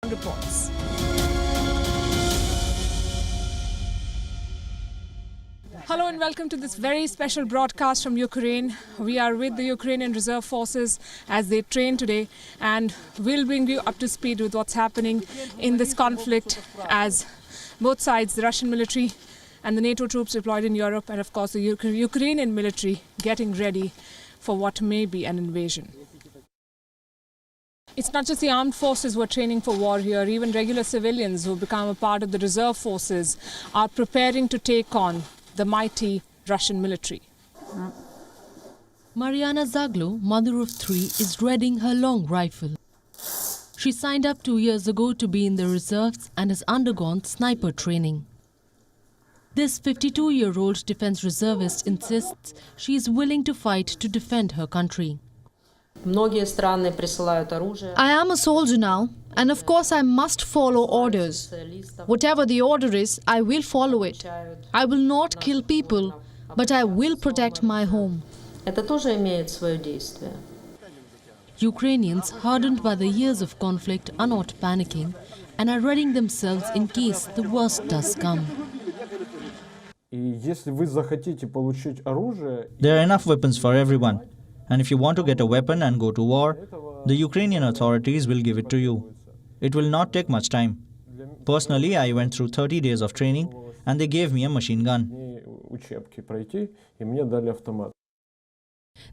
reports. Hello and welcome to this very special broadcast from Ukraine. We are with the Ukrainian Reserve Forces as they train today, and we'll bring you up to speed with what's happening in this conflict as both sides, the Russian military and the NATO troops deployed in Europe, and of course the Ukrainian military getting ready for what may be an invasion. It's not just the armed forces who are training for war here. Even regular civilians who become a part of the reserve forces are preparing to take on the mighty Russian military. Mariana Zaglo, mother of three, is readying her long rifle. She signed up 2 years ago to be in the reserves and has undergone sniper training. This 52-year-old defense reservist insists she is willing to fight to defend her country. I am a soldier now, and of course I must follow orders. Whatever the order is, I will follow it. I will not kill people, but I will protect my home. Ukrainians, hardened by the years of conflict, are not panicking and are readying themselves in case the worst does come. There are enough weapons for everyone. And if you want to get a weapon and go to war, the Ukrainian authorities will give it to you. It will not take much time. Personally, I went through 30 days of training and they gave me a machine gun.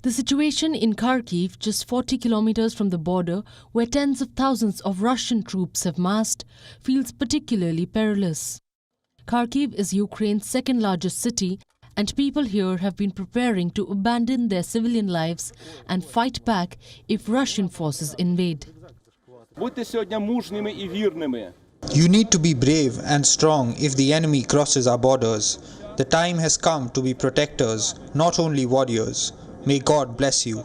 The situation in Kharkiv, just 40 kilometers from the border, where tens of thousands of Russian troops have massed, feels particularly perilous. Kharkiv is Ukraine's second largest city, and people here have been preparing to abandon their civilian lives and fight back if Russian forces invade. You need to be brave and strong if the enemy crosses our borders. The time has come to be protectors, not only warriors. May God bless you.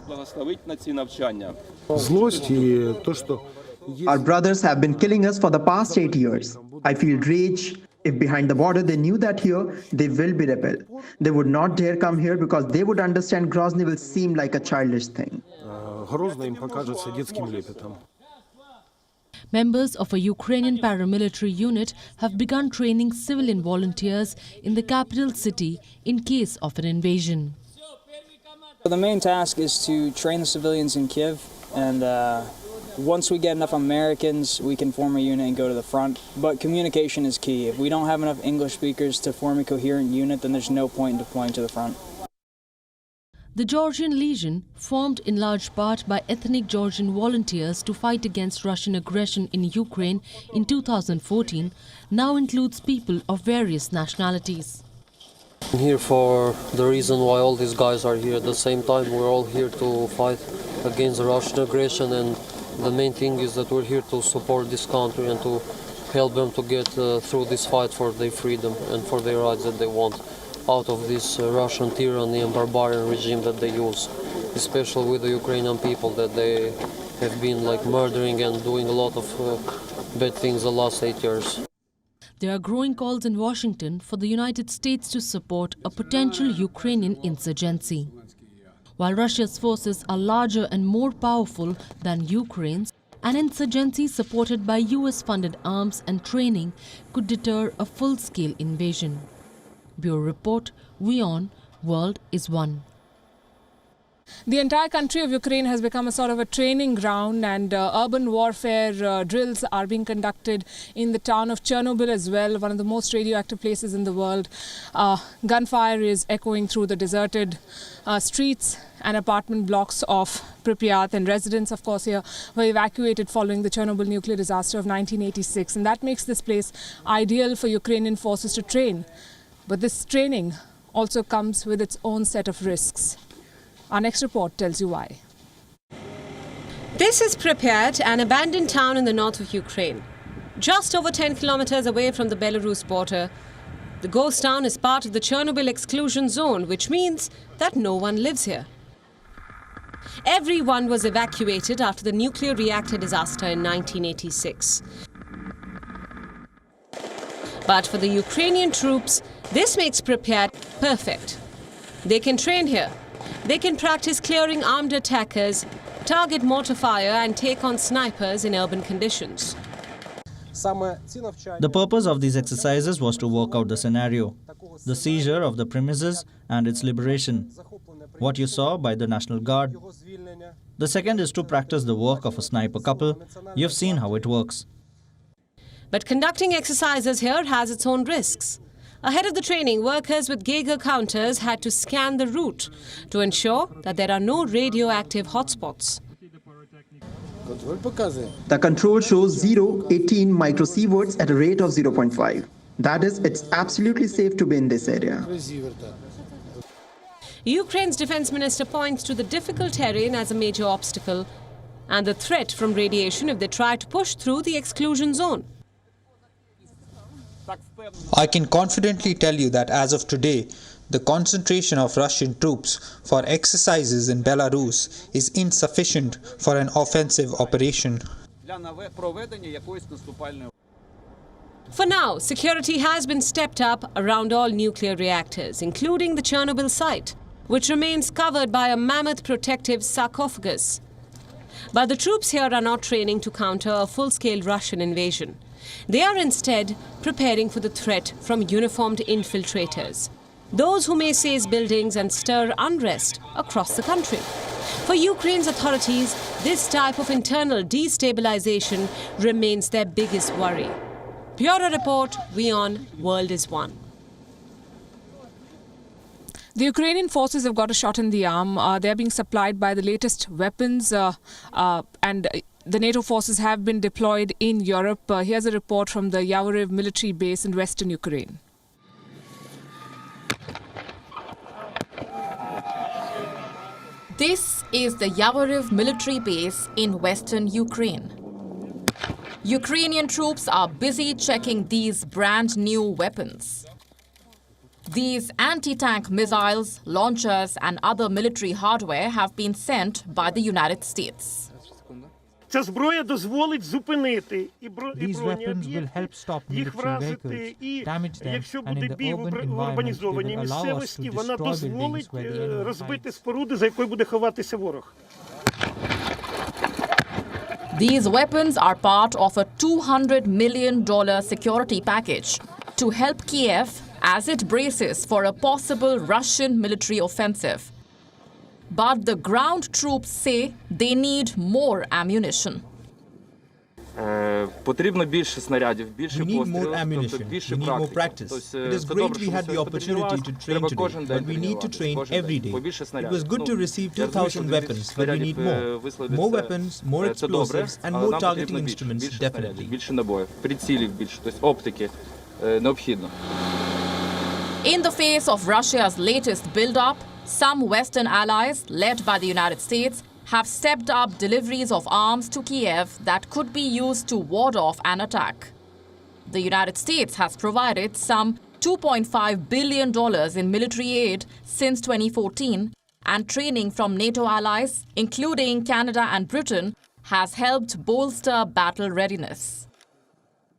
Our brothers have been killing us for the past 8 years. I feel rage. If behind the border they knew that here, they will be rebel. They would not dare come here because they would understand Grozny will seem like a childish thing. Members of a Ukrainian paramilitary unit have begun training civilian volunteers in the capital city in case of an invasion. The main task is to train the civilians in Kiev, and once we get enough Americans, we can form a unit and go to the front. But communication is key. If we don't have enough English speakers to form a coherent unit, then there's no point in deploying to the front. The Georgian Legion, formed in large part by ethnic Georgian volunteers to fight against Russian aggression in Ukraine in 2014, now includes people of various nationalities. I'm here for the reason why all these guys are here. At the same time, we're all here to fight against the Russian aggression, and the main thing is that we're here to support this country and to help them to get through this fight for their freedom and for their rights that they want out of this Russian tyranny and barbarian regime that they use, especially with the Ukrainian people that they have been murdering and doing a lot of bad things the last 8 years. There are growing calls in Washington for the United States to support a potential Ukrainian insurgency. While Russia's forces are larger and more powerful than Ukraine's, an insurgency supported by US-funded arms and training could deter a full-scale invasion. Bureau Report, WION, World is One. The entire country of Ukraine has become a sort of a training ground, and urban warfare drills are being conducted in the town of Chernobyl as well, one of the most radioactive places in the world. Gunfire is echoing through the deserted streets and apartment blocks of Pripyat, and residents, of course, here were evacuated following the Chernobyl nuclear disaster of 1986, and that makes this place ideal for Ukrainian forces to train. But this training also comes with its own set of risks. Our next report tells you why. This is Pripyat, an abandoned town in the north of Ukraine. Just over 10 kilometers away from the Belarus border, the ghost town is part of the Chernobyl exclusion zone, which means that no one lives here. Everyone was evacuated after the nuclear reactor disaster in 1986. But for the Ukrainian troops, this makes Pripyat perfect. They can train here. They can practice clearing armed attackers, target mortar fire and take on snipers in urban conditions. The purpose of these exercises was to work out the scenario, the seizure of the premises and its liberation, what you saw by the National Guard. The second is to practice the work of a sniper couple. You've seen how it works. But conducting exercises here has its own risks. Ahead of the training, workers with Geiger counters had to scan the route to ensure that there are no radioactive hotspots. The control shows 0.18 microsieverts at a rate of 0.5. That is, it's absolutely safe to be in this area. Ukraine's defense minister points to the difficult terrain as a major obstacle and the threat from radiation if they try to push through the exclusion zone. I can confidently tell you that as of today, the concentration of Russian troops for exercises in Belarus is insufficient for an offensive operation. For now, security has been stepped up around all nuclear reactors, including the Chernobyl site, which remains covered by a mammoth protective sarcophagus. But the troops here are not training to counter a full-scale Russian invasion. They are instead preparing for the threat from uniformed infiltrators, those who may seize buildings and stir unrest across the country. For Ukraine's authorities, this type of internal destabilization remains their biggest worry. Bureau Report, WION, World is One. The Ukrainian forces have got a shot in the arm. They're being supplied by the latest weapons and the NATO forces have been deployed in Europe. Here's a report from the Yavoriv military base in western Ukraine. This is the Yavoriv military base in western Ukraine. Ukrainian troops are busy checking these brand new weapons. These anti-tank missiles, launchers and other military hardware have been sent by the United States. Ця зброя дозволить зупинити і These weapons will help stop military vehicles, damage them, якщо and буде in the бій в urban environment, урбанізованій they will allow us to місцевості, вона destroy дозволить buildings where the enemy розбити hides. споруди, за якою буде ховатися ворог. These weapons are part of a $200 million security package to help Kiev as it braces for a possible Russian military offensive. But the ground troops say they need more ammunition. Потрібно більше снарядів, більше пострілів, тобто більше практики. It is great we had the opportunity to train today, but we need to train every day. It was good to receive 2,000 weapons, but we need more. More weapons, more explosives, and more targeting instruments, definitely. Більше набоїв, прицілів більше, тобто оптики необхідно. In the face of Russia's latest build-up, some Western allies, led by the United States, have stepped up deliveries of arms to Kiev that could be used to ward off an attack. The United States has provided some $2.5 billion in military aid since 2014, and training from NATO allies, including Canada and Britain, has helped bolster battle readiness.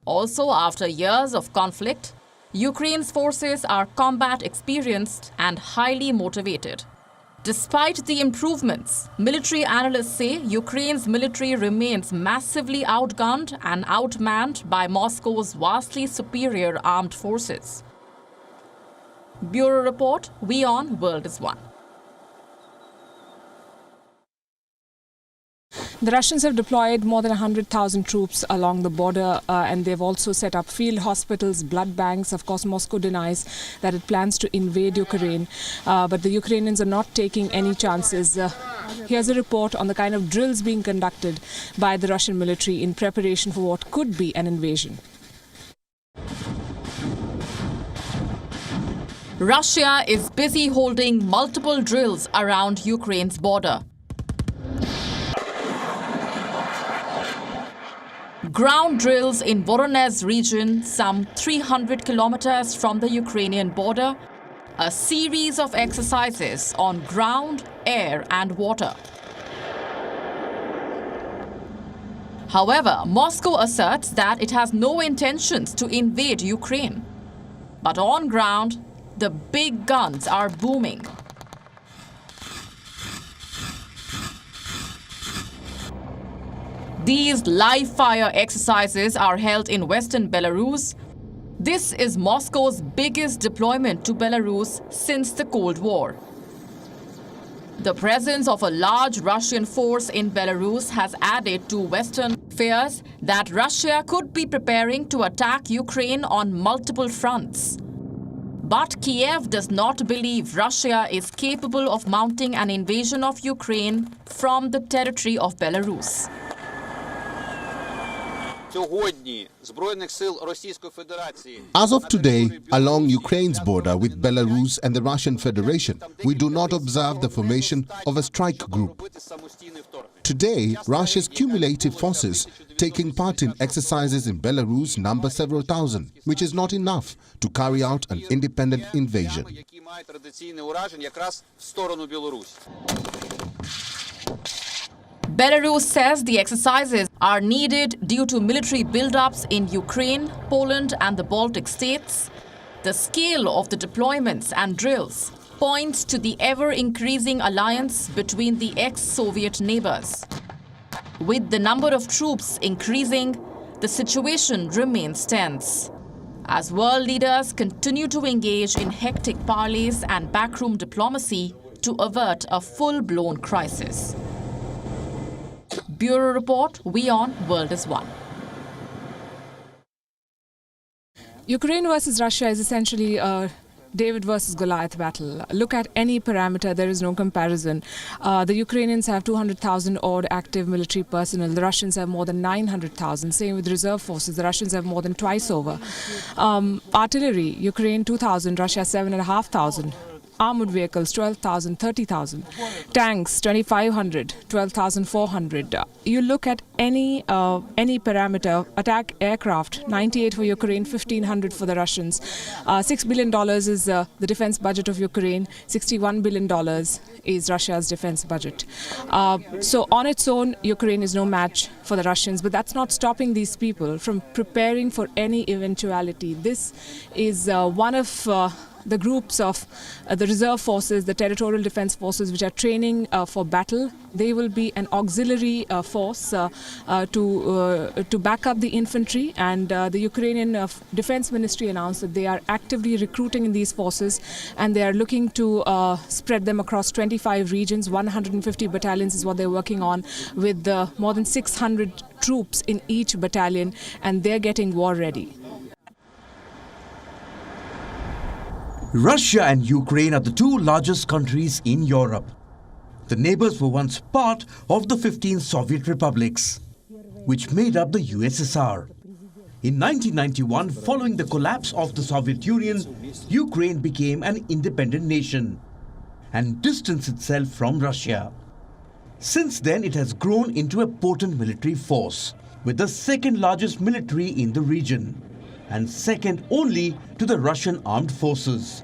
Also, after years of conflict, Ukraine's forces are combat experienced and highly motivated. Despite the improvements, military analysts say Ukraine's military remains massively outgunned and outmanned by Moscow's vastly superior armed forces. Bureau Report, WION, World is One. The Russians have deployed more than 100,000 troops along the border and they've also set up field hospitals, blood banks. Of course, Moscow denies that it plans to invade Ukraine, but the Ukrainians are not taking any chances. Here's a report on the kind of drills being conducted by the Russian military in preparation for what could be an invasion. Russia is busy holding multiple drills around Ukraine's border. Ground drills in Voronezh region, some 300 kilometers from the Ukrainian border, a series of exercises on ground, air and water. However, Moscow asserts that it has no intentions to invade Ukraine. But on ground, the big guns are booming. These live-fire exercises are held in western Belarus. This is Moscow's biggest deployment to Belarus since the Cold War. The presence of a large Russian force in Belarus has added to Western fears that Russia could be preparing to attack Ukraine on multiple fronts. But Kiev does not believe Russia is capable of mounting an invasion of Ukraine from the territory of Belarus. As of today, along Ukraine's border with Belarus and the Russian Federation, we do not observe the formation of a strike group. Today, Russia's cumulative forces taking part in exercises in Belarus number several thousand, which is not enough to carry out an independent invasion. Belarus says the exercises are needed due to military buildups in Ukraine, Poland and the Baltic states. The scale of the deployments and drills points to the ever-increasing alliance between the ex-Soviet neighbors. With the number of troops increasing, the situation remains tense. As world leaders continue to engage in hectic parleys and backroom diplomacy to avert a full-blown crisis. Bureau Report, WION, World is One. Ukraine versus Russia is essentially a David versus Goliath battle. Look at any parameter, there is no comparison. The Ukrainians have 200,000 odd active military personnel. The Russians have more than 900,000. Same with reserve forces. The Russians have more than twice over. Artillery, Ukraine 2,000, Russia 7,500. Armored vehicles, 12,000, 30,000. Tanks, 2,500, 12,400. You look at any parameter, attack aircraft, 98 for Ukraine, 1,500 for the Russians. $6 billion is the defense budget of Ukraine. $61 billion is Russia's defense budget. So on its own, Ukraine is no match for the Russians, but that's not stopping these people from preparing for any eventuality. This is one of the groups of the reserve forces, the territorial defense forces, which are training for battle. They will be an auxiliary force to back up the infantry, and the Ukrainian Defense Ministry announced that they are actively recruiting in these forces, and they are looking to spread them across 25 regions. 150 battalions is what they're working on, with more than 600 troops in each battalion, and they're getting war ready. Russia and Ukraine are the two largest countries in Europe. The neighbors were once part of the 15 Soviet republics, which made up the USSR. In 1991, following the collapse of the Soviet Union, Ukraine became an independent nation and distanced itself from Russia. Since then, it has grown into a potent military force, with the second largest military in the region, and second only to the Russian armed forces.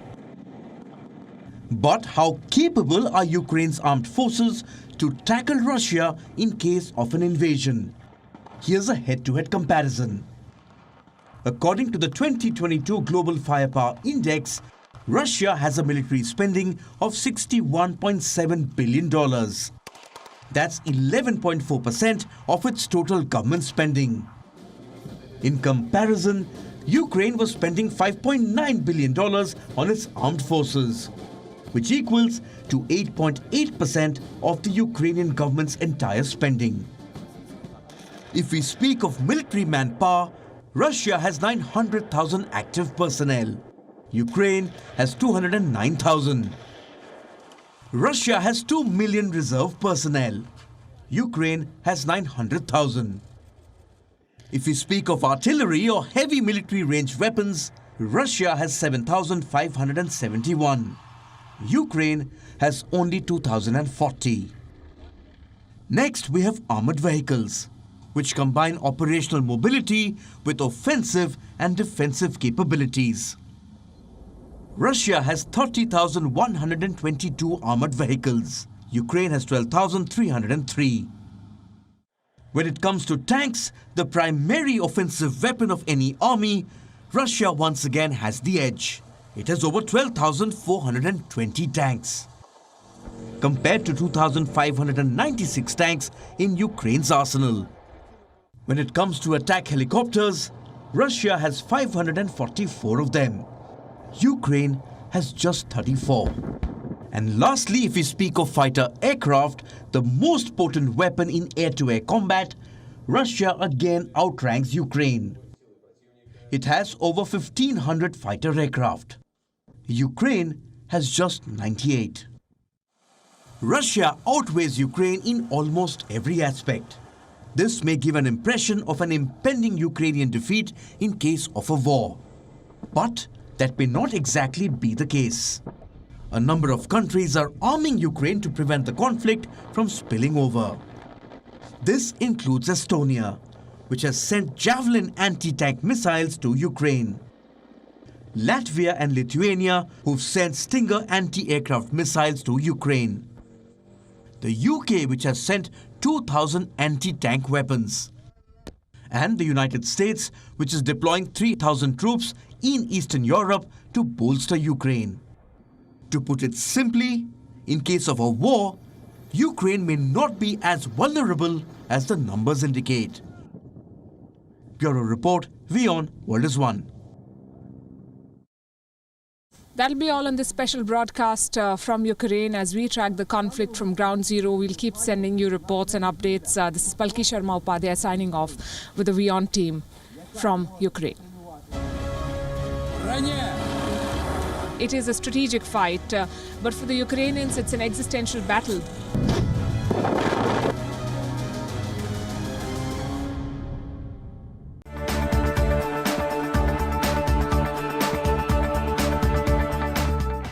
But how capable are Ukraine's armed forces to tackle Russia in case of an invasion? Here's a head-to-head comparison. According to the 2022 Global Firepower Index, Russia has a military spending of $61.7 billion. That's 11.4% of its total government spending. In comparison, Ukraine was spending $5.9 billion on its armed forces, which equals to 8.8% of the Ukrainian government's entire spending. If we speak of military manpower, Russia has 900,000 active personnel. Ukraine has 209,000. Russia has 2 million reserve personnel. Ukraine has 900,000. If we speak of artillery or heavy military range weapons, Russia has 7,571. Ukraine has only 2,040. Next, we have armored vehicles, which combine operational mobility with offensive and defensive capabilities. Russia has 30,122 armored vehicles. Ukraine has 12,303. When it comes to tanks, the primary offensive weapon of any army, Russia once again has the edge. It has over 12,420 tanks, compared to 2,596 tanks in Ukraine's arsenal. When it comes to attack helicopters, Russia has 544 of them. Ukraine has just 34. And lastly, if we speak of fighter aircraft, the most potent weapon in air-to-air combat, Russia again outranks Ukraine. It has over 1,500 fighter aircraft. Ukraine has just 98. Russia outweighs Ukraine in almost every aspect. This may give an impression of an impending Ukrainian defeat in case of a war. But that may not exactly be the case. A number of countries are arming Ukraine to prevent the conflict from spilling over. This includes Estonia, which has sent Javelin anti-tank missiles to Ukraine. Latvia and Lithuania, who've sent Stinger anti-aircraft missiles to Ukraine. The UK, which has sent 2,000 anti-tank weapons. And the United States, which is deploying 3,000 troops in Eastern Europe to bolster Ukraine. To put it simply, in case of a war, Ukraine may not be as vulnerable as the numbers indicate. Bureau Report, WION, World is One. That'll be all on this special broadcast from Ukraine as we track the conflict from ground zero. We'll keep sending you reports and updates. This is Palki Sharma Upadhyay signing off with the WION team from Ukraine. It is a strategic fight, but for the Ukrainians, it's an existential battle.